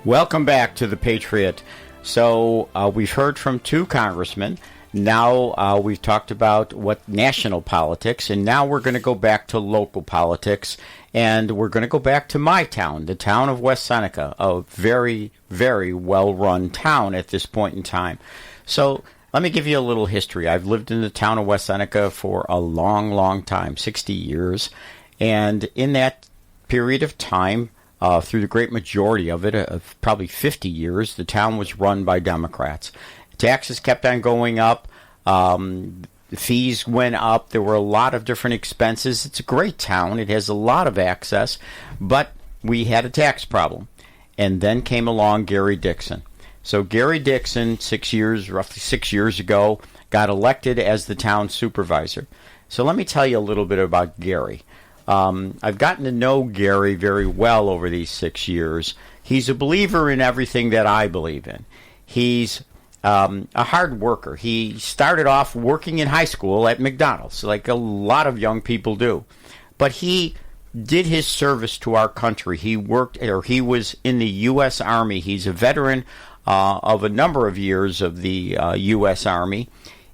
Welcome back to The Patriot. So we've heard from two congressmen. Now we've talked about what national politics, and now we're going to go back to local politics, and we're going to go back to my town, the town of West Seneca, a very, very well-run town at this point in time. So let me give you a little history. I've lived in the town of West Seneca for a long, long time, 60 years, and in that period of time, through the great majority of it, probably 50 years, the town was run by Democrats. Taxes kept on going up. Fees went up. There were a lot of different expenses. It's a great town. It has a lot of access. But we had a tax problem. And then came along Gary Dixon. So Gary Dixon, roughly 6 years ago, got elected as the town supervisor. So let me tell you a little bit about Gary. I've gotten to know Gary very well over these 6 years. He's a believer in everything that I believe in. He's a hard worker. He started off working in high school at McDonald's, like a lot of young people do. But he did his service to our country. He was in the U.S. Army. He's a veteran of a number of years of the U.S. Army.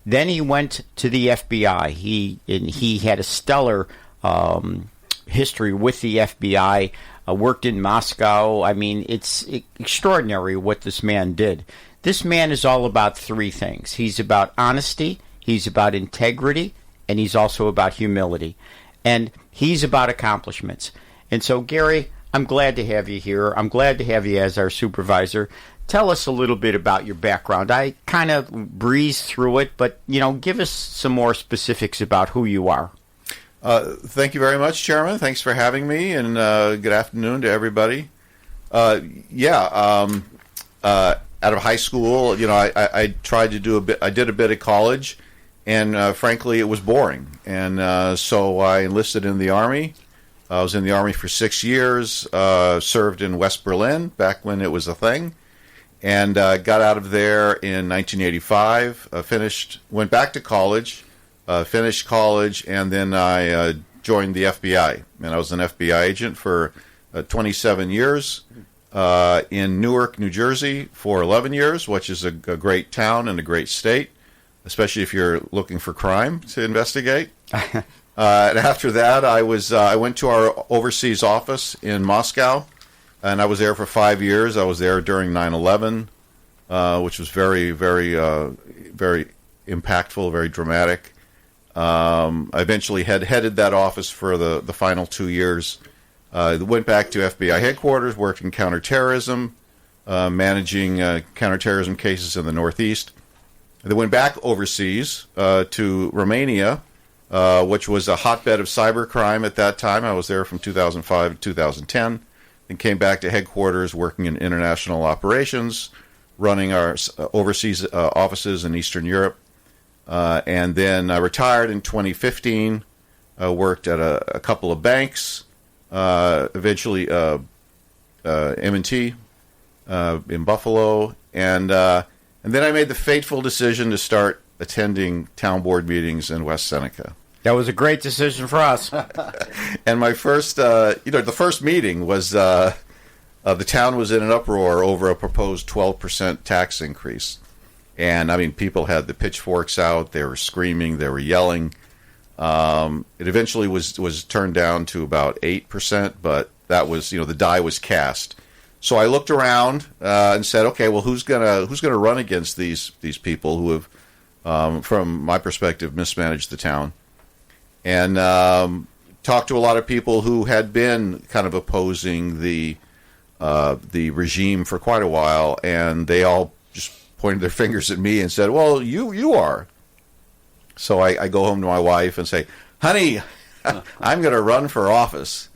Then he went to the FBI. He had a stellar history with the FBI, worked in Moscow. I mean, it's extraordinary what this man did. This man is all about three things. He's about honesty, he's about integrity, and he's also about humility. And he's about accomplishments. And so, Gary, I'm glad to have you here. I'm glad to have you as our supervisor. Tell us a little bit about your background. I kind of breezed through it, but, give us some more specifics about who you are. Thank you very much, Chairman. Thanks for having me, and good afternoon to everybody. Out of high school, I tried to do a bit. I did a bit of college, and frankly, it was boring. And so I enlisted in the Army. I was in the Army for 6 years. Served in West Berlin back when it was a thing, and got out of there in 1985. Went back to college. Finished college, and then I joined the FBI. And I was an FBI agent for 27 years in Newark, New Jersey for 11 years, which is a great town and a great state, especially if you're looking for crime to investigate. And after that, I went to our overseas office in Moscow, and I was there for 5 years. I was there during 9/11, which was very, very, very impactful, very dramatic. I eventually headed that office for the final 2 years. Went back to FBI headquarters, worked in counterterrorism, managing counterterrorism cases in the Northeast. Then went back overseas to Romania, which was a hotbed of cybercrime at that time. I was there from 2005 to 2010. Then came back to headquarters, working in international operations, running our overseas offices in Eastern Europe. And then I retired in 2015, worked at a couple of banks, eventually M&T in Buffalo, and then I made the fateful decision to start attending town board meetings in West Seneca. That was a great decision for us. And my first, the first meeting was the town was in an uproar over a proposed 12% tax increase. And, I mean, people had the pitchforks out. They were screaming. They were yelling. It eventually was turned down to about 8%, but that was, the die was cast. So I looked around and said, okay, well, who's gonna run against these people who have, from my perspective, mismanaged the town? And talked to a lot of people who had been kind of opposing the regime for quite a while, and they all just pointed their fingers at me and said, well, you are. So I go home to my wife and say, honey, I'm going to run for office.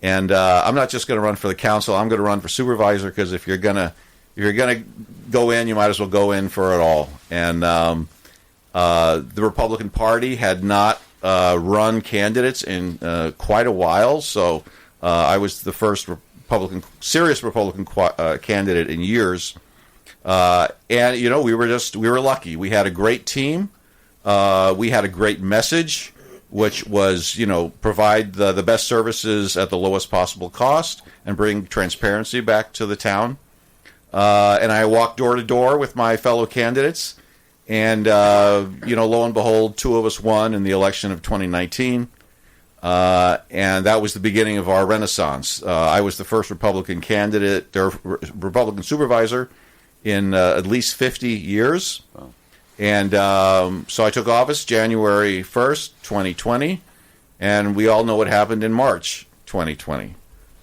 And I'm not just going to run for the council. I'm going to run for supervisor, because if you're going to go in, you might as well go in for it all. And the Republican Party had not run candidates in quite a while, so I was the first serious Republican candidate in years. And we were lucky. We had a great team. We had a great message, which was, provide the best services at the lowest possible cost and bring transparency back to the town. and I walked door to door with my fellow candidates. And, lo and behold, two of us won in the election of 2019. And that was the beginning of our renaissance. I was the first Republican candidate, or Republican supervisor, in at least 50 years. Wow. And so I took office January 1st, 2020. And we all know what happened in March 2020.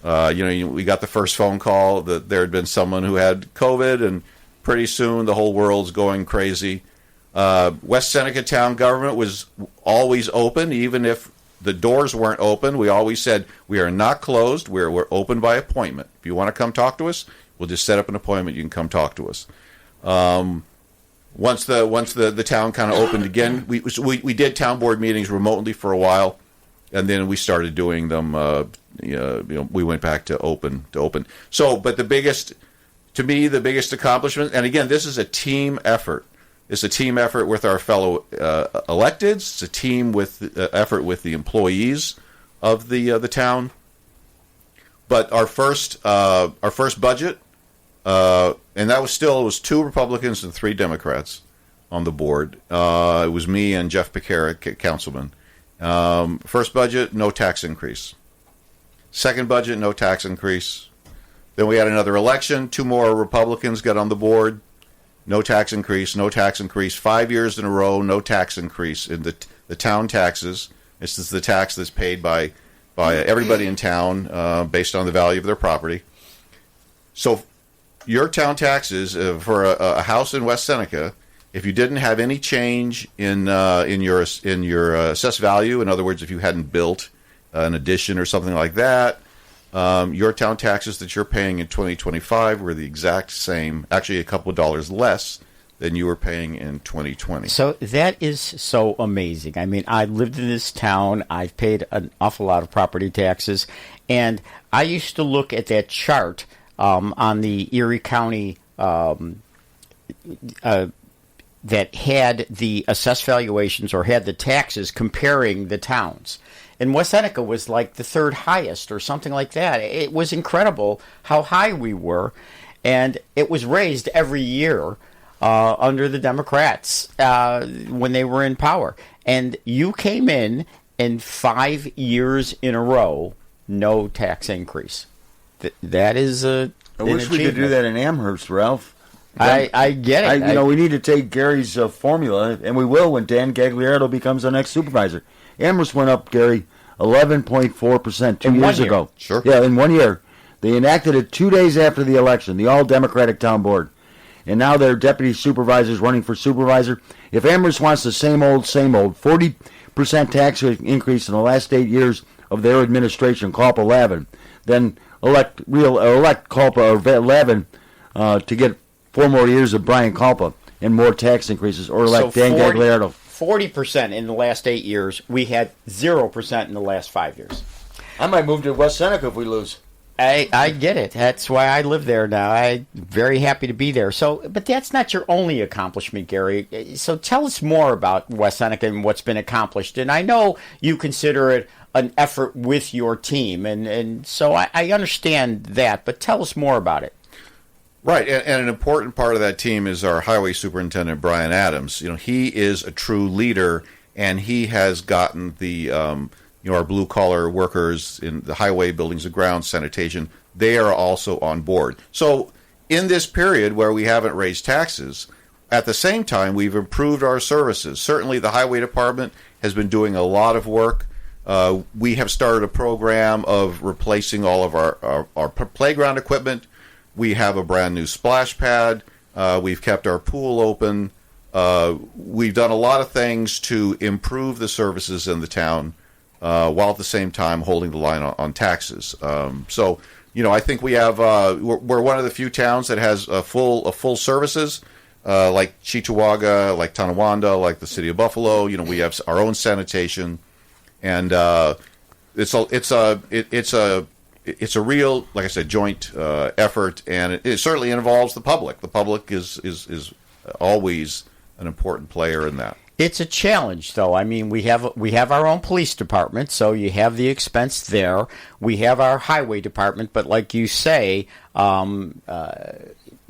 We got the first phone call that there had been someone who had COVID, and pretty soon the whole world's going crazy. West Seneca town government was always open, even if the doors weren't open. We always said, we are not closed. We're open by appointment. If you want to come talk to us, we'll just set up an appointment. You can come talk to us. Once the town kind of opened again, we did town board meetings remotely for a while, and then we started doing them. We went back to open. So, but the biggest accomplishment, and again, this is a team effort. It's a team effort with our fellow electeds. It's a team effort with the employees of the town. But our first budget, and that was two Republicans and three Democrats on the board. It was me and Jeff Picara, councilman. First budget, no tax increase. Second budget, no tax increase. Then we had another election. Two more Republicans got on the board. No tax increase, no tax increase. 5 years in a row, no tax increase in the town taxes. This is the tax that's paid by everybody in town based on the value of their property. So your town taxes for a house in West Seneca, if you didn't have any change in your assessed value, in other words, if you hadn't built an addition or something like that, your town taxes that you're paying in 2025 were the exact same, actually a couple of dollars less than you were paying in 2020. So that is so amazing. I mean, I lived in this town. I've paid an awful lot of property taxes. And I used to look at that chart on the Erie County that had the assessed valuations or had the taxes comparing the towns. And West Seneca was like the third highest or something like that. It was incredible how high we were. And it was raised every year under the Democrats when they were in power. And you came in 5 years in a row, no tax increase. That is I wish we could do that in Amherst, Ralph. I get it. We need to take Gary's formula, and we will when Dan Gagliardo becomes the next supervisor. Amherst went up, Gary, 11.4% 2 years ago. Sure. Yeah, in 1 year. They enacted it 2 days after the election, the all-Democratic town board. And now their deputy supervisor's running for supervisor. If Amherst wants the same old, 40% tax increase in the last 8 years of their administration, Culpa Lavin, then elect Culpa Lavin to get 4 more years of Brian Culpa and more tax increases, or elect Dan Gagliardo. 40% in the last 8 years. We had 0% in the last 5 years. I might move to West Seneca if we lose. I get it. That's why I live there now. I'm very happy to be there. But that's not your only accomplishment, Gary. So tell us more about West Seneca and what's been accomplished. And I know you consider it an effort with your team, and so I understand that. But tell us more about it. Right, and an important part of that team is our highway superintendent, Brian Adams. He is a true leader, and he has gotten the our blue collar workers in the highway, buildings and grounds, sanitation. They are also on board. So in this period where we haven't raised taxes, at the same time we've improved our services. Certainly, the highway department has been doing a lot of work. We have started a program of replacing all of our playground equipment. We have a brand new splash pad. We've kept our pool open. We've done a lot of things to improve the services in the town, while at the same time holding the line on taxes. So, I think we have we're one of the few towns that has a full services, like Cheektowaga, like Tonawanda, like the city of Buffalo. We have our own sanitation, and it's a real, like I said, joint effort, and it certainly involves the public. The public is always an important player in that. It's a challenge, though. I mean, we have our own police department, so you have the expense there. We have our highway department, but like you say,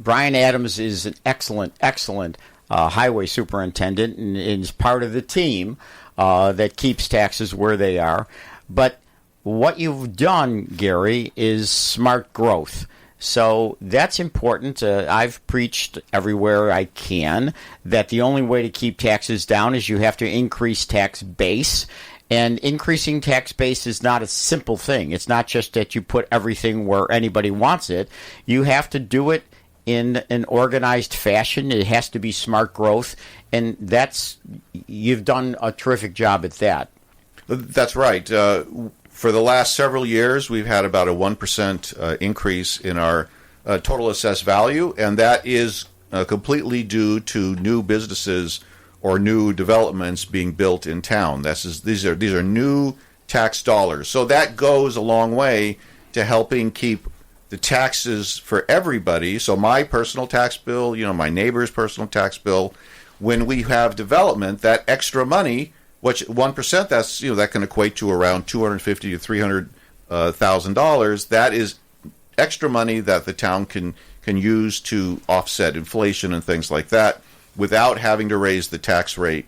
Brian Adams is an excellent highway superintendent and is part of the team that keeps taxes where they are. But what you've done, Gary, is smart growth. So that's important. I've preached everywhere I can that the only way to keep taxes down is you have to increase tax base. And increasing tax base is not a simple thing. It's not just that you put everything where anybody wants it. You have to do it in an organized fashion. It has to be smart growth. And you've done a terrific job at that. That's right. For the last several years, we've had about a 1% increase in our total assessed value, and that is completely due to new businesses or new developments being built in town. These are new tax dollars. So that goes a long way to helping keep the taxes for everybody. So my personal tax bill, my neighbor's personal tax bill, when we have development, that extra money, which 1%, that can equate to around $250,000 to $300,000. That is extra money that the town can use to offset inflation and things like that, without having to raise the tax rate,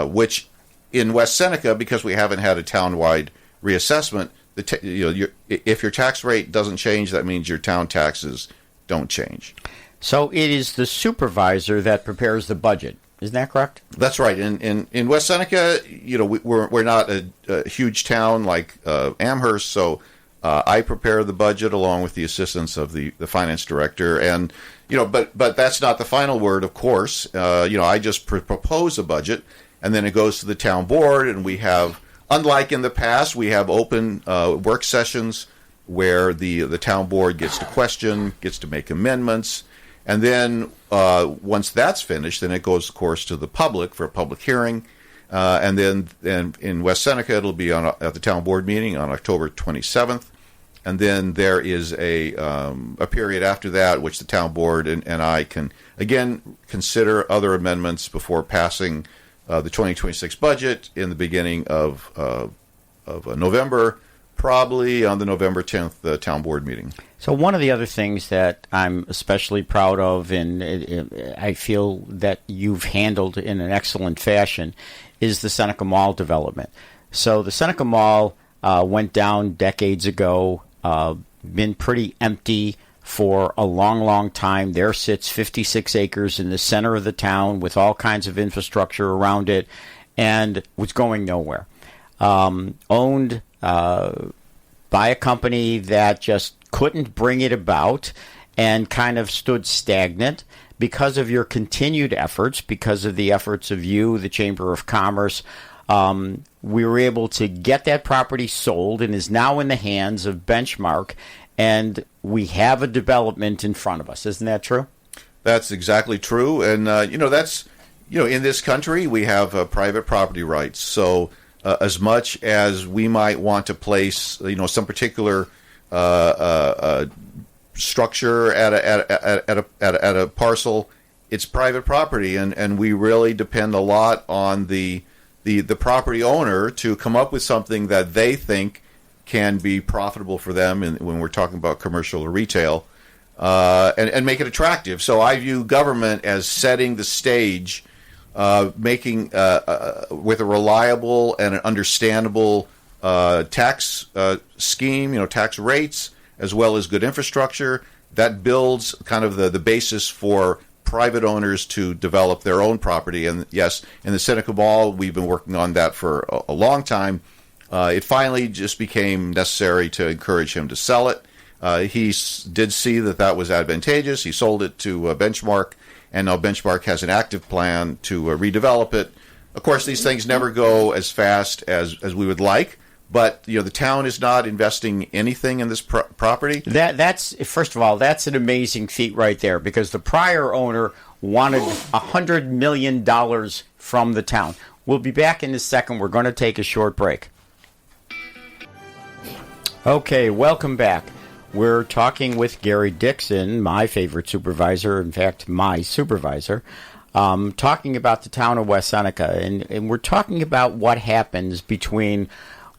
which in West Seneca, because we haven't had a townwide reassessment, if your tax rate doesn't change, that means your town taxes don't change. So it is the supervisor that prepares the budget. Isn't that correct? That's right. In West Seneca, we're not a huge town like Amherst, so I prepare the budget along with the assistance of the finance director, and but that's not the final word, of course. I just propose a budget, and then it goes to the town board, and we have, unlike in the past, we have open work sessions where the town board gets to question, gets to make amendments, and then once that's finished, then it goes, of course, to the public for a public hearing, and then in West Seneca, it'll be at the town board meeting on October 27th. And then there is a period after that, which the town board and I can, again, consider other amendments before passing the 2026 budget in the beginning of November, probably on the November 10th town board meeting. So one of the other things that I'm especially proud of, and I feel that you've handled in an excellent fashion, is the Seneca Mall development. So the Seneca Mall went down decades ago. Been pretty empty for a long time. There sits 56 acres in the center of the town with all kinds of infrastructure around it, and was going nowhere. Owned by a company that just couldn't bring it about and kind of stood stagnant. Because of your continued efforts, because of the efforts of you, the Chamber of Commerce, we were able to get that property sold and is now in the hands of Benchmark, and we have a development in front of us. Isn't that true? That's exactly true, and that's in this country we have private property rights. So as much as we might want to place some particular structure at a parcel, it's private property, and we really depend a lot on the property owner to come up with something that they think can be profitable for them, when we're talking about commercial or retail, and make it attractive. So I view government as setting the stage, making with a reliable and an understandable tax scheme, tax rates, as well as good infrastructure that builds kind of the basis for private owners to develop their own property. And yes, in the Seneca Mall, we've been working on that for a long time. It finally just became necessary to encourage him to sell it. He did see that was advantageous. He sold it to Benchmark, and now Benchmark has an active plan to redevelop it. Of course, these things never go as fast as we would like, but the town is not investing anything in this property. That's first of all, that's an amazing feat right there, because the prior owner wanted $100 million from the town. We'll be back in a second. We're going to take a short break. Okay, welcome back. We're talking with Gary Dixon, my favorite supervisor, in fact, my supervisor, talking about the town of West Seneca. And we're talking about what happens between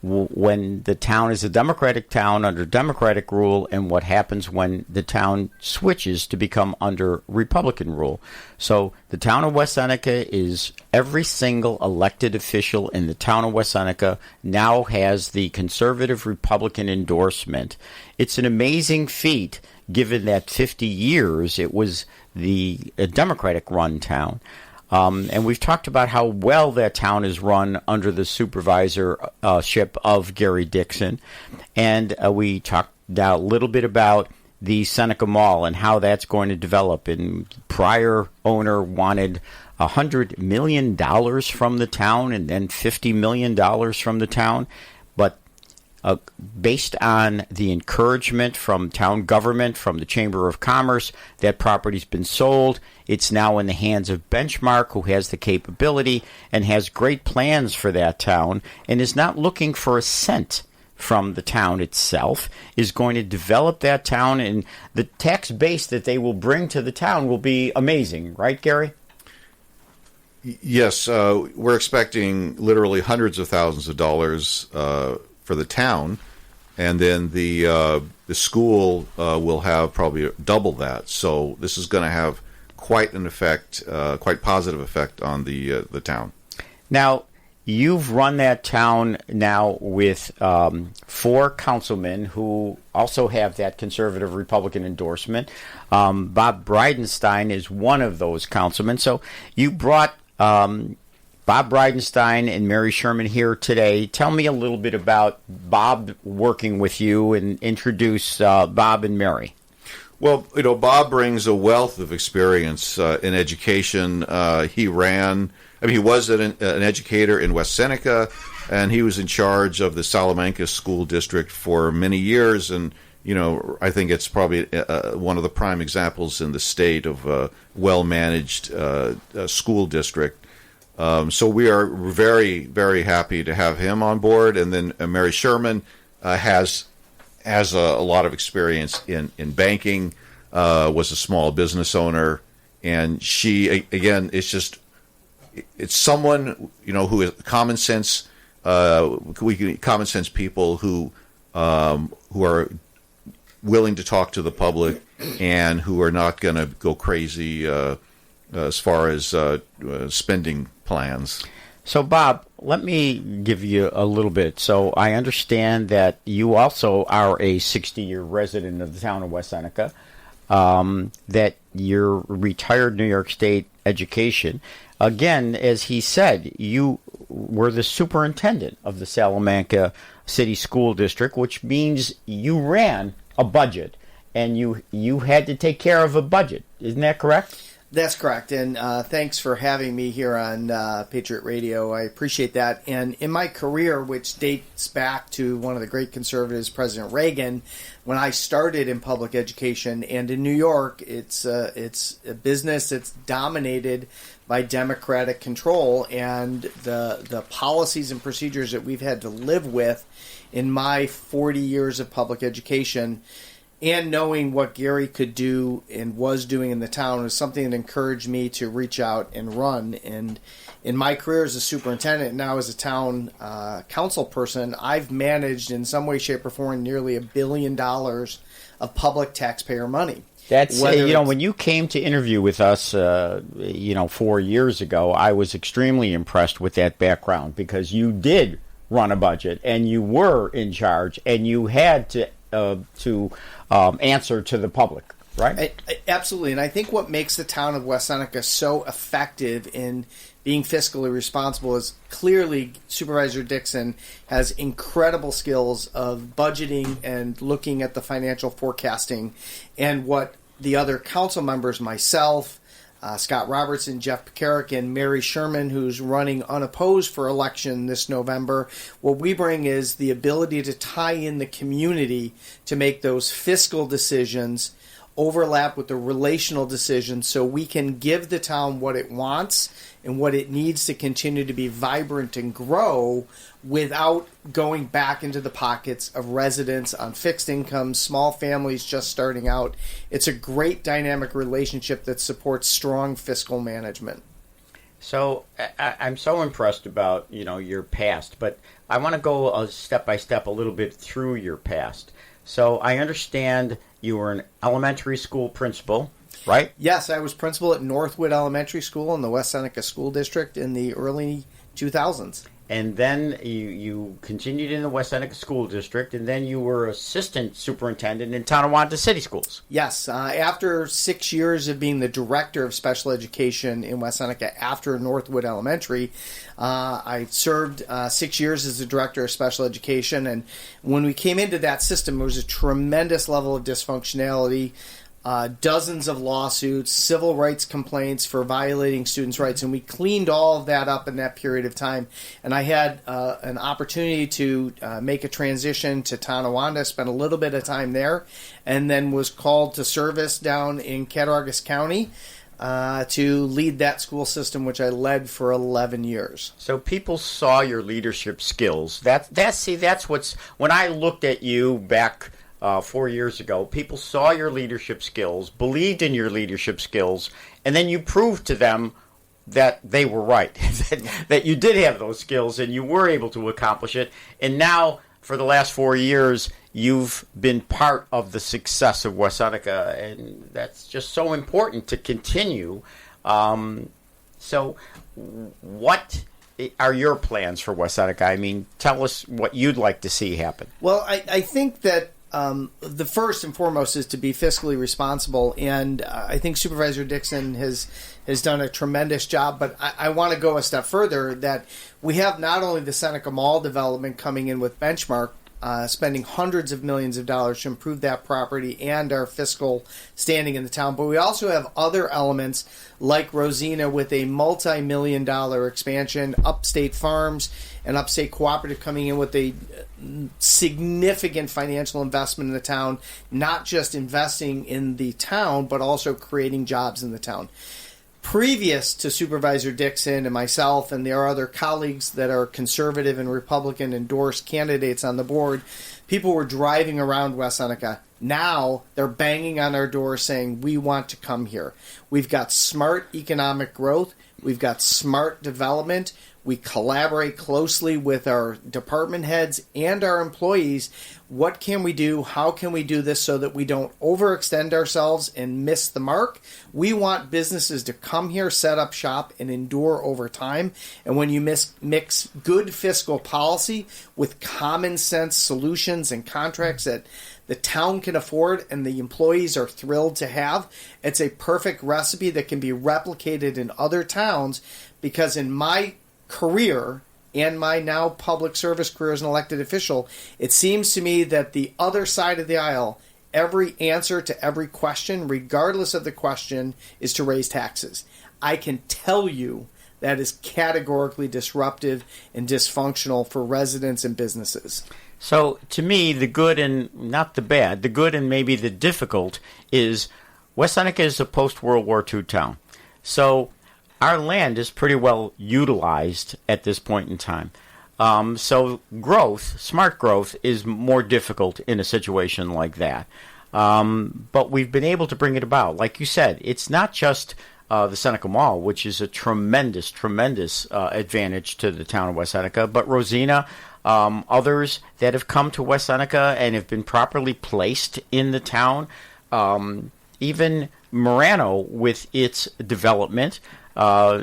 when the town is a Democratic town under Democratic rule, and what happens when the town switches to become under Republican rule. So the town of West Seneca is every single elected official in the town of West Seneca now has the conservative Republican endorsement. It's an amazing feat given that 50 years it was the Democratic run town. And we've talked about how well that town is run under the supervisorship of Gary Dixon. And we talked now a little bit about the Seneca Mall and how that's going to develop. And prior owner wanted $100 million from the town and then $50 million from the town. But based on the encouragement from town government, from the Chamber of Commerce, that property's been sold. It's now in the hands of Benchmark, who has the capability and has great plans for that town and is not looking for a cent from the town itself, is going to develop that town, and the tax base that they will bring to the town will be amazing. Right, Gary? Yes, we're expecting literally hundreds of thousands of dollars for the town, and then the school will have probably double that. So this is going to have quite an effect, quite positive effect on the town. Now, you've run that town now with 4 councilmen who also have that conservative Republican endorsement. Bob Bridenstine is one of those councilmen. So you brought Bob Bridenstine and Mary Sherman here today. Tell me a little bit about Bob working with you, and introduce Bob and Mary. Well, Bob brings a wealth of experience in education. He was an educator in West Seneca, and he was in charge of the Salamanca School District for many years. And, I think it's probably one of the prime examples in the state of a well-managed school district. So we are very, very happy to have him on board. And then Mary Sherman has a lot of experience in banking, was a small business owner, and she, again, it's someone, who is common sense, common sense people who are willing to talk to the public and who are not going to go crazy as far as spending plans. So, Bob, let me give you a little bit. So I understand that you also are a 60-year resident of the town of West Seneca, that you're retired New York State education. Again, as he said, you were the superintendent of the Salamanca City School District, which means you ran a budget, and you had to take care of a budget. Isn't that correct? That's correct, and thanks for having me here on Patriot Radio. I appreciate that. And in my career, which dates back to one of the great conservatives, President Reagan, when I started in public education, and in New York, it's a business that's dominated by Democratic control, and the policies and procedures that we've had to live with in my 40 years of public education, and knowing what Gary could do and was doing in the town, was something that encouraged me to reach out and run. And in my career as a superintendent, and now as a town council person, I've managed in some way, shape, or form nearly $1 billion of public taxpayer money. That's when you came to interview with us, 4 years ago, I was extremely impressed with that background, because you did run a budget and you were in charge and you had to answer to the public, right? Absolutely. And I think what makes the town of West Seneca so effective in being fiscally responsible is clearly Supervisor Dixon has incredible skills of budgeting and looking at the financial forecasting, and what the other council members, myself, Scott Robertson, Jeff Pekarik, and Mary Sherman, who's running unopposed for election this November, what we bring is the ability to tie in the community to make those fiscal decisions overlap with the relational decisions, so we can give the town what it wants and what it needs to continue to be vibrant and grow without going back into the pockets of residents on fixed incomes, small families just starting out. It's a great dynamic relationship that supports strong fiscal management. So I'm so impressed about your past, but I want to go step by step a little bit through your past. So I understand you were an elementary school principal, right? Yes, I was principal at Northwood Elementary School in the West Seneca School District in the early 2000s. And then you continued in the West Seneca School District, and then you were assistant superintendent in Tonawanda City Schools. Yes, after 6 years of being the director of special education in West Seneca after Northwood Elementary, I served 6 years as the director of special education. And when we came into that system, there was a tremendous level of dysfunctionality. Dozens of lawsuits, civil rights complaints for violating students' rights, and we cleaned all of that up in that period of time. And I had an opportunity to make a transition to Tonawanda, spent a little bit of time there, and then was called to service down in Cattaraugus County to lead that school system, which I led for 11 years. So people saw your leadership skills. That's what's when I looked at you back 4 years ago, people saw your leadership skills, believed in your leadership skills, and then you proved to them that they were right, that you did have those skills and you were able to accomplish it. And now, for the last 4 years, you've been part of the success of West Seneca, and that's just so important to continue. So what are your plans for West Seneca? I mean, tell us what you'd like to see happen. Well, I think that the first and foremost is to be fiscally responsible, and I think Supervisor Dixon has done a tremendous job, but I want to go a step further, that we have not only the Seneca Mall development coming in with Benchmark, spending hundreds of millions of dollars to improve that property and our fiscal standing in the town, but we also have other elements like Rosina with a multi-million-dollar expansion, Upstate Farms and Upstate Cooperative coming in with a significant financial investment in the town, not just investing in the town, but also creating jobs in the town. Previous to Supervisor Dixon and myself, and there are other colleagues that are conservative and Republican endorsed candidates on the board, people were driving around West Seneca. Now they're banging on our door saying, we want to come here. We've got smart economic growth. We've got smart development. We collaborate closely with our department heads and our employees. What can we do? How can we do this so that we don't overextend ourselves and miss the mark? We want businesses to come here, set up shop, and endure over time. And when you mix good fiscal policy with common sense solutions and contracts that the town can afford and the employees are thrilled to have, it's a perfect recipe that can be replicated in other towns. Because in my career and my now public service career as an elected official, it seems to me that the other side of the aisle, every answer to every question, regardless of the question, is to raise taxes. I can tell you that is categorically disruptive and dysfunctional for residents and businesses. So, to me, the good and not the bad, the good and maybe the difficult is West Seneca is a post-World War II town. So, our land is pretty well utilized at this point in time. So growth, smart growth, is more difficult in a situation like that. But we've been able to bring it about. Like you said, it's not just the Seneca Mall, which is a tremendous advantage to the town of West Seneca, but Rosina, others that have come to West Seneca and have been properly placed in the town, even Marano with its development,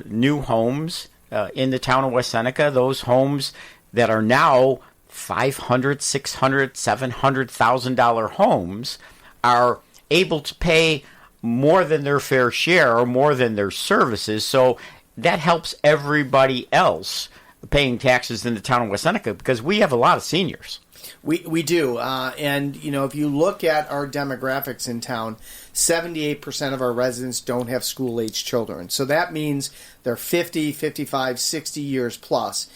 new homes in the town of West Seneca, those homes that are now $500,000, $600,000, $700,000 homes are able to pay more than their fair share or more than their services. So that helps everybody else paying taxes in the town of West Seneca because we have a lot of seniors. We do. And, if you look at our demographics in town, 78% of our residents don't have school-age children. So that means they're 50, 55, 60 years plus.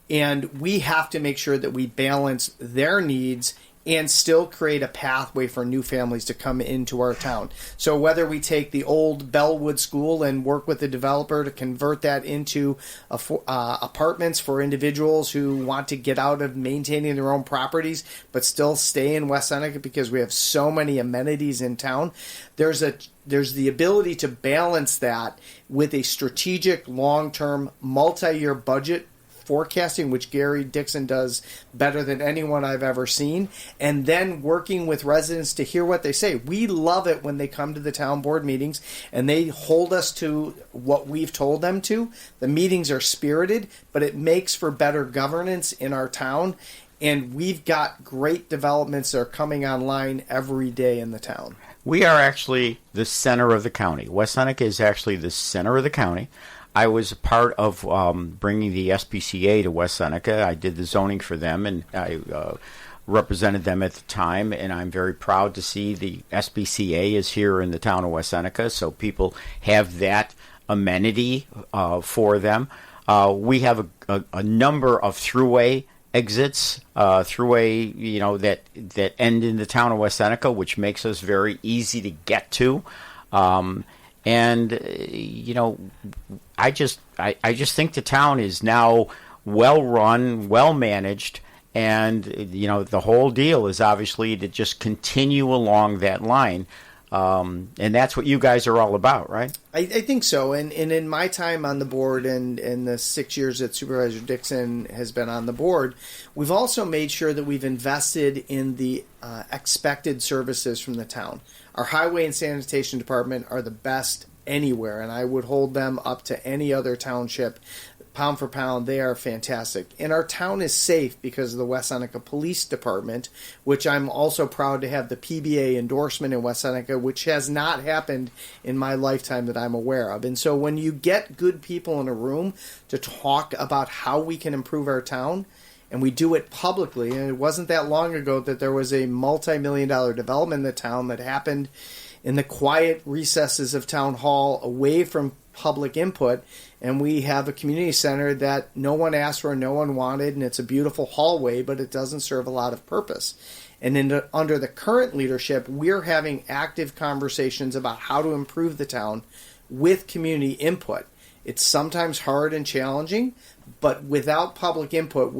And we have to make sure that we balance their needs and still create a pathway for new families to come into our town. So whether we take the old Bellwood School and work with the developer to convert that into apartments for individuals who want to get out of maintaining their own properties but still stay in West Seneca because we have so many amenities in town, there's the ability to balance that with a strategic, long-term, multi-year budget forecasting, which Gary Dixon does better than anyone I've ever seen, and then working with residents to hear what they say. We love it when they come to the town board meetings and they hold us to what we've told them to. The meetings are spirited, but it makes for better governance in our town, and we've got great developments that are coming online every day in the town. We are actually the center of the county. West Seneca is actually the center of the county. I was a part of bringing the SPCA to West Seneca. I did the zoning for them, and I represented them at the time, and I'm very proud to see the SPCA is here in the town of West Seneca, so people have that amenity for them. We have a number of throughway exits, throughway, that end in the town of West Seneca, which makes us very easy to get to. I just think the town is now well run, well managed, and the whole deal is obviously to just continue along that line, and that's what you guys are all about, right? I think so, and in my time on the board and the 6 years that Supervisor Dixon has been on the board, we've also made sure that we've invested in the expected services from the town. Our highway and sanitation department are the best anywhere, and I would hold them up to any other township. Pound for pound, they are fantastic. And our town is safe because of the West Seneca Police Department, which I'm also proud to have the PBA endorsement in West Seneca, which has not happened in my lifetime that I'm aware of. And so when you get good people in a room to talk about how we can improve our town, and we do it publicly, and it wasn't that long ago that there was a multi-million-dollar development in the town that happened in the quiet recesses of Town Hall, away from public input, and we have a community center that no one asked for, no one wanted, and it's a beautiful hallway, but it doesn't serve a lot of purpose. And under the current leadership, we're having active conversations about how to improve the town with community input. It's sometimes hard and challenging, but without public input,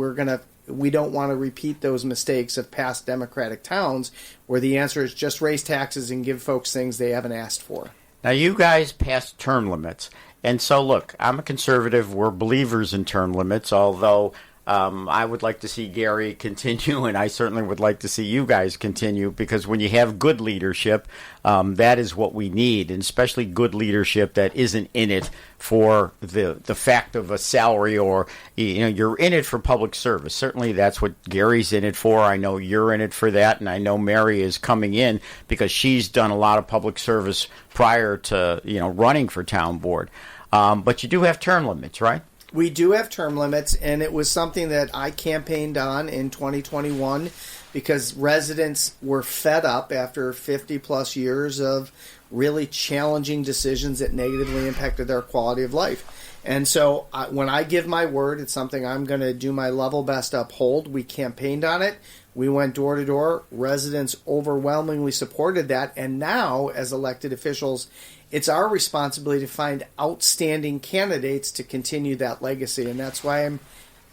we don't want to repeat those mistakes of past democratic towns where the answer is just raise taxes and give folks things they haven't asked for. Now, you guys passed term limits. And so, look, I'm a conservative. We're believers in term limits, although I would like to see Gary continue, and I certainly would like to see you guys continue, because when you have good leadership, that is what we need, and especially good leadership that isn't in it for the fact of a salary, or you're in it for public service. Certainly that's what Gary's in it for. I know you're in it for that, and I know Mary is coming in because she's done a lot of public service prior to running for town board. But you do have term limits, right? We do have term limits, and it was something that I campaigned on in 2021 because residents were fed up after 50-plus years of really challenging decisions that negatively impacted their quality of life. And so when I give my word, it's something I'm going to do my level best to uphold. We campaigned on it. We went door to door. Residents overwhelmingly supported that. And now, as elected officials, it's our responsibility to find outstanding candidates to continue that legacy. And that's why I'm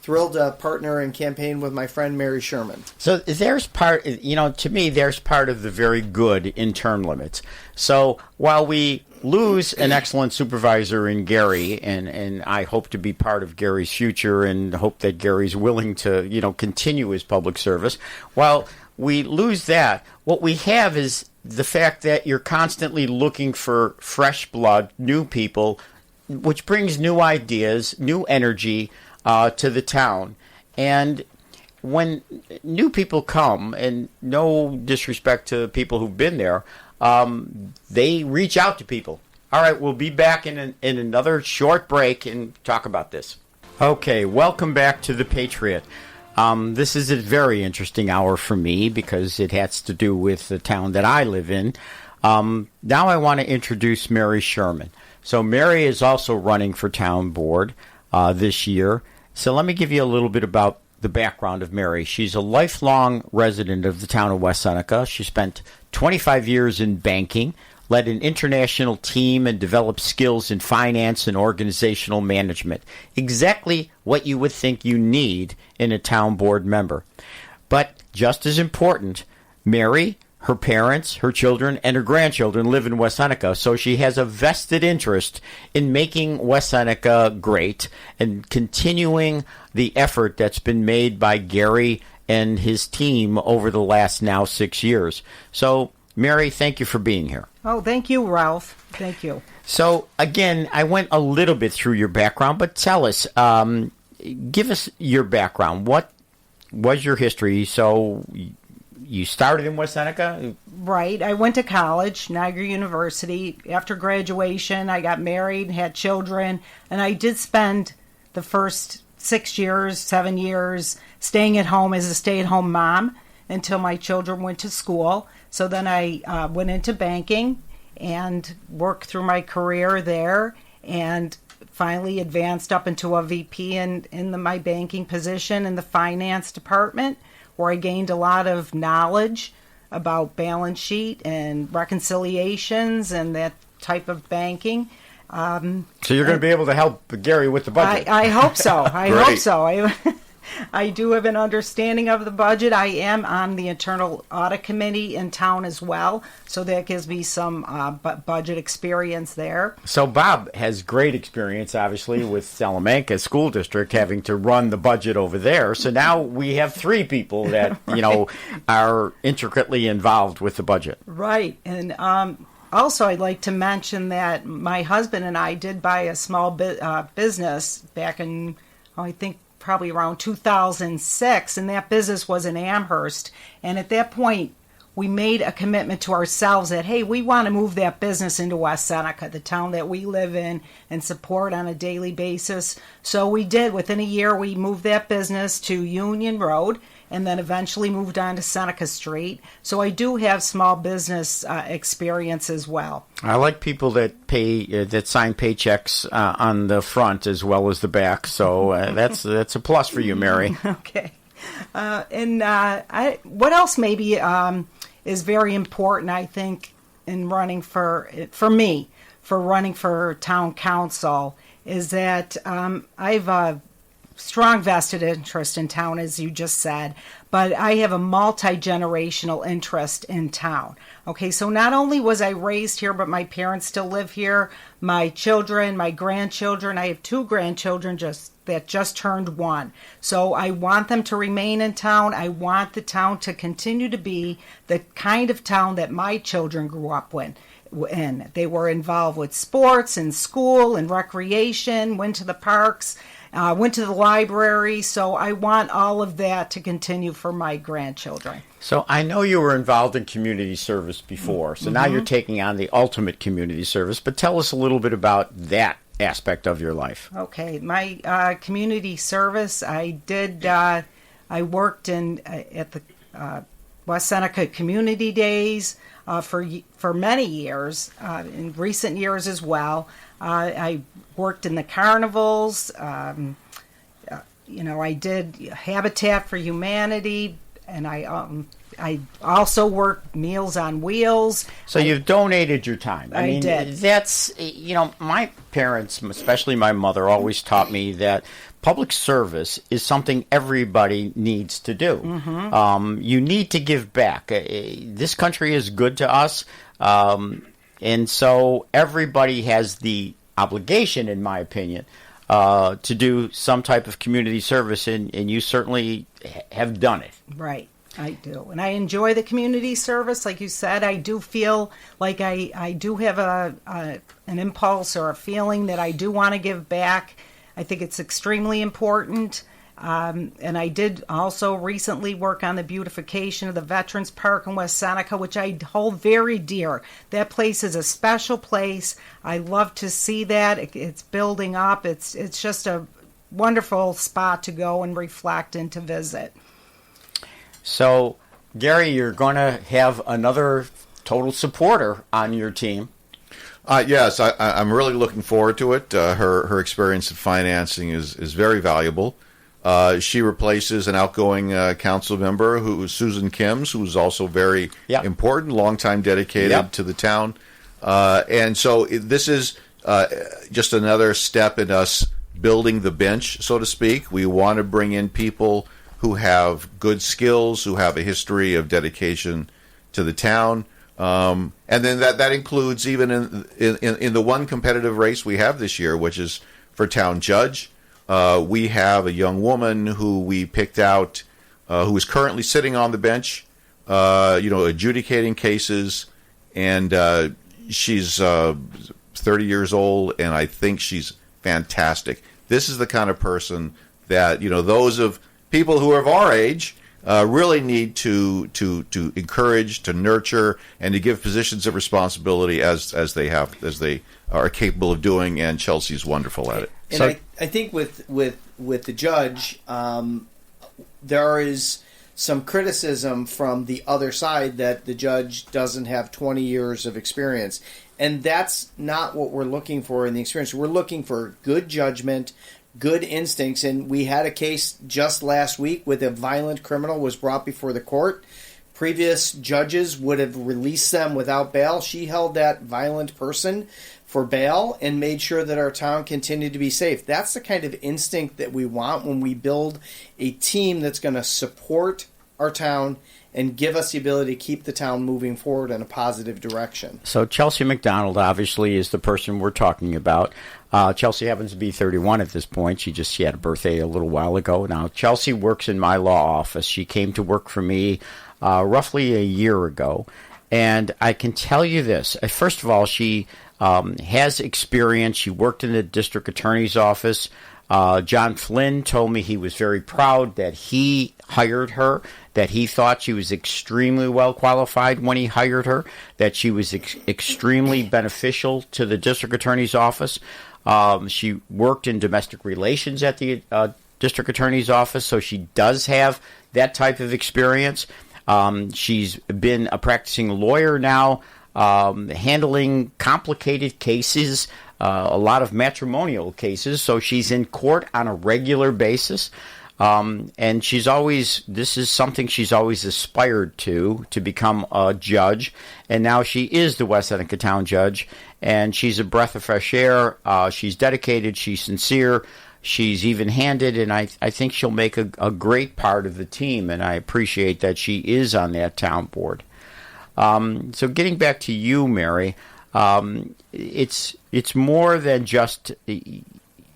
thrilled to partner and campaign with my friend Mary Sherman. So there's part, to me, there's part of the very good in term limits. So while we lose an excellent supervisor in Gary, and I hope to be part of Gary's future and hope that Gary's willing to, continue his public service, while we lose that, what we have is the fact that you're constantly looking for fresh blood, new people, which brings new ideas, new energy to the town. And when new people come, and no disrespect to people who've been there, they reach out to people. All right, we'll be back in another short break and talk about this. Okay, welcome back to The Patriot. This is a very interesting hour for me because it has to do with the town that I live in. Now I want to introduce Mary Sherman. So Mary is also running for town board this year. So let me give you a little bit about the background of Mary. She's a lifelong resident of the town of West Seneca. She spent 25 years in banking, led an international team, and developed skills in finance and organizational management. Exactly what you would think you need in a town board member. But just as important, Mary, her parents, her children, and her grandchildren live in West Seneca, so she has a vested interest in making West Seneca great and continuing the effort that's been made by Gary and his team over the last now 6 years. So, Mary, thank you for being here. Oh, thank you, Ralph. Thank you. So, again, I went a little bit through your background, but tell us, give us your background. What was your history? So, you started in West Seneca? Right. I went to college, Niagara University. After graduation, I got married, had children, and I did spend the first 6 years, 7 years staying at home as a stay-at-home mom until my children went to school. So then I went into banking and worked through my career there and finally advanced up into a VP in my banking position in the finance department, where I gained a lot of knowledge about balance sheet and reconciliations and that type of banking. So you're going to be able to help Gary with the budget. I hope so. I Great. hope so. I do have an understanding of the budget. I am on the internal audit committee in town as well, so that gives me some budget experience there. So Bob has great experience, obviously, with Salamanca School District, having to run the budget over there. So now we have three people that, are intricately involved with the budget. Right. And also, I'd like to mention that my husband and I did buy a small business back in, I think, probably around 2006, and that business was in Amherst. And at that point, we made a commitment to ourselves that, hey, we want to move that business into West Seneca, the town that we live in and support on a daily basis. So we did. Within a year, we moved that business to Union Road and then eventually moved on to Seneca Street. So I do have small business experience as well. I like people that that sign paychecks on the front as well as the back. So that's a plus for you, Mary. Okay. What else maybe is very important, I think, in running for running for town council is that I've a strong vested interest in town, as you just said, but I have a multi-generational interest in town. Okay, so not only was I raised here, but my parents still live here. My children, my grandchildren, I have 2 grandchildren that just turned 1. So I want them to remain in town. I want the town to continue to be the kind of town that my children grew up in. They were involved with sports and school and recreation, went to the parks, went to the library. So I want all of that to continue for my grandchildren. So I know you were involved in community service before. So now you're taking on the ultimate community service. But tell us a little bit about that aspect of your life. Okay, my community service, I worked at the West Seneca Community Days for many years, in recent years as well. I worked in the carnivals. I did Habitat for Humanity, and I also worked Meals on Wheels. So you've donated your time. I did. That's, my parents, especially my mother, always taught me that public service is something everybody needs to do. You need to give back. This country is good to us, and so everybody has the obligation, in my opinion, to do some type of community service, and you certainly have done it. Right. I do. And I enjoy the community service. Like you said, I do feel like I do have an impulse or a feeling that I do want to give back. I think it's extremely important. And I did also recently work on the beautification of the Veterans Park in West Seneca, which I hold very dear. That place is a special place. I love to see that. It's building up. It's just a wonderful spot to go and reflect and to visit. So, Gary, you're going to have another total supporter on your team. Yes, I'm really looking forward to it. Her experience in financing is very valuable. She replaces an outgoing council member who is Susan Kims, who is also very important, longtime dedicated to the town. And so this is just another step in us building the bench, so to speak. We want to bring in people who have good skills, who have a history of dedication to the town. And then that includes even in the one competitive race we have this year, which is for town judge. We have a young woman who we picked out who is currently sitting on the bench, adjudicating cases, and she's 30 years old, and I think she's fantastic. This is the kind of person that, those of people who are of our age really need to encourage, to nurture, and to give positions of responsibility as they are capable of doing. And Chelsea's wonderful at it. And so, I think with the judge, there is some criticism from the other side that the judge doesn't have 20 years of experience. And that's not what we're looking for in the experience. We're looking for good judgment, good instincts. And we had a case just last week with a violent criminal was brought before the court. Previous judges would have released them without bail. She held that violent person for bail and made sure that our town continued to be safe. That's the kind of instinct that we want when we build a team that's going to support our town and give us the ability to keep the town moving forward in a positive direction. So Chelsea McDonald obviously is the person we're talking about. Chelsea happens to be 31 at this point. She had a birthday a little while ago. Now, Chelsea works in my law office. She came to work for me roughly a year ago. And I can tell you this. First of all, she has experience. She worked in the district attorney's office. John Flynn told me he was very proud that he hired her, that he thought she was extremely well qualified when he hired her, that she was extremely beneficial to the district attorney's office. She worked in domestic relations at the district attorney's office, so she does have that type of experience. She's been a practicing lawyer now, handling complicated cases, a lot of matrimonial cases, so she's in court on a regular basis. And this is something she's always aspired to become a judge. And now she is the West Seneca Town judge, and she's a breath of fresh air. She's dedicated, she's sincere, she's even-handed, and I think she'll make a great part of the team, and I appreciate that she is on that town board. So getting back to you, Mary, it's more than just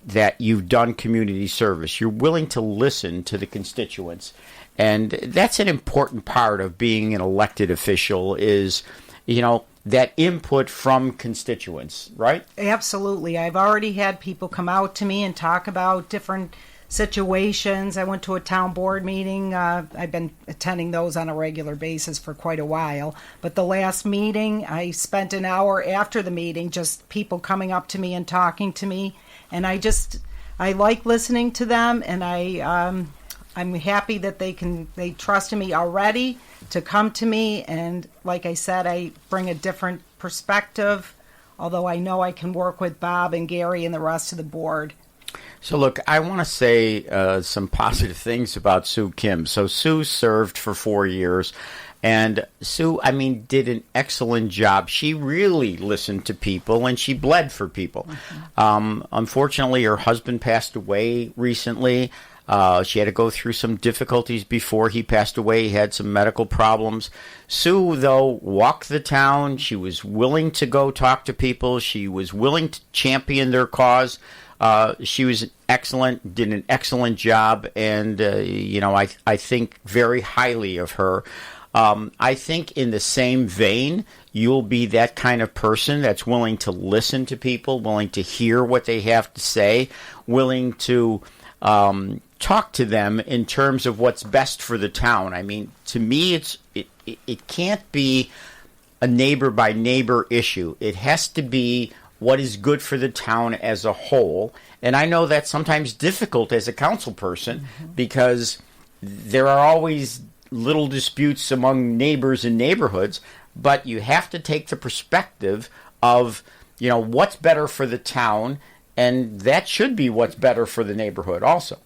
that you've done community service. You're willing to listen to the constituents. And that's an important part of being an elected official is, that input from constituents, right? Absolutely. I've already had people come out to me and talk about different situations. I went to a town board meeting. I've been attending those on a regular basis for quite a while. But the last meeting, I spent an hour after the meeting just people coming up to me and talking to me. And I like listening to them, and I'm happy that they trusted me already to come to me. And like I said, I bring a different perspective, although I know I can work with Bob and Gary and the rest of the board. So look, I want to say some positive things about Sue Kim. So Sue served for 4 years. And Sue, did an excellent job. She really listened to people, and she bled for people. Mm-hmm. Unfortunately, her husband passed away recently. She had to go through some difficulties before he passed away. He had some medical problems. Sue, though, walked the town. She was willing to go talk to people. She was willing to champion their cause. She was excellent, did an excellent job, and, I think very highly of her. I think in the same vein, you'll be that kind of person that's willing to listen to people, willing to hear what they have to say, willing to talk to them in terms of what's best for the town. To me, it can't be a neighbor-by-neighbor issue. It has to be what is good for the town as a whole. And I know that's sometimes difficult as a council person because there are always little disputes among neighbors and neighborhoods, but you have to take the perspective of, what's better for the town, and that should be what's better for the neighborhood also.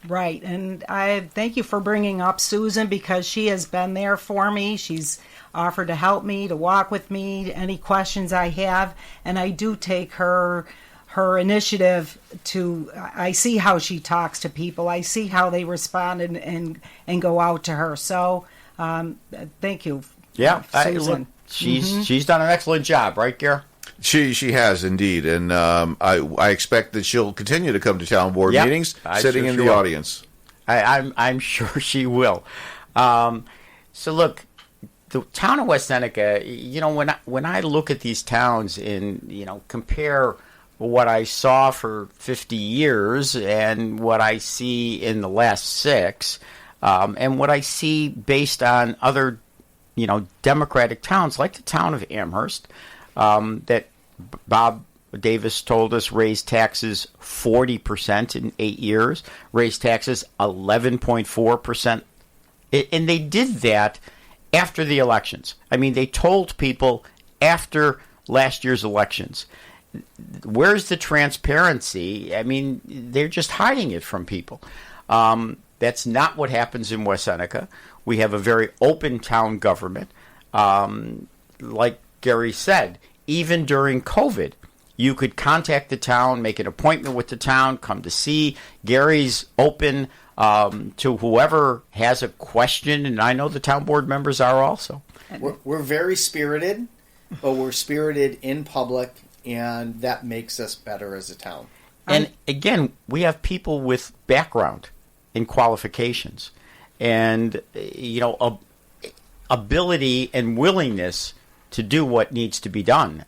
Right, and I thank you for bringing up Susan because she has been there for me. She's offered to help me, to walk with me, any questions I have, and I do take her initiative to. I see how she talks to people. I see how they respond and go out to her. So, thank you, Yeah, Susan. she's done an excellent job, right, Gare? She has indeed, and I expect that she'll continue to come to town board Yep, meetings, I sitting sure in she the will. audience. I'm sure she will. So look, the town of West Seneca. When I look at these towns and compare what I saw for 50 years and what I see in the last 6, and what I see based on other Democratic towns like the town of Amherst, that Bob Davis told us raised taxes 40% in 8 years, raised taxes 11.4%. And they did that after the elections. I mean, they told people after last year's elections. Where's the transparency? I mean, they're just hiding it from people. That's not what happens in West Seneca. We have a very open town government. Like Gary said, even during COVID, you could contact the town, make an appointment with the town, come to see. Gary's open to whoever has a question, and I know the town board members are also. We're very spirited, but we're spirited in public, and that makes us better as a town. And again, we have people with background and qualifications and, ability and willingness to do what needs to be done.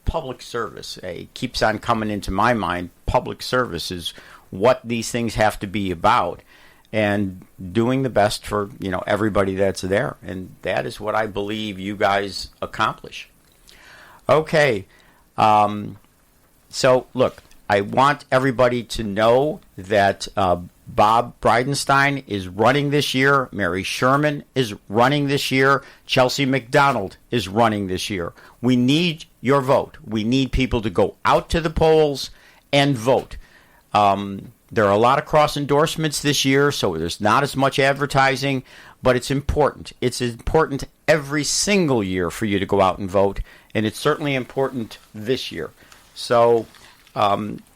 Public service keeps on coming into my mind. Public service is what these things have to be about, and doing the best for everybody that's there. And that is what I believe you guys accomplish. Okay. So look, I want everybody to know that Bob Bridenstine is running this year. Mary Sherman is running this year. Chelsea McDonald is running this year. We need your vote. We need people to go out to the polls and vote. There are a lot of cross endorsements this year, so there's not as much advertising, but it's important. It's important every single year for you to go out and vote, and it's certainly important this year. So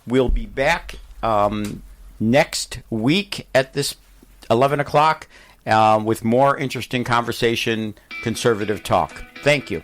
we'll be back next week at this 11 o'clock with more interesting conversation, conservative talk. Thank you.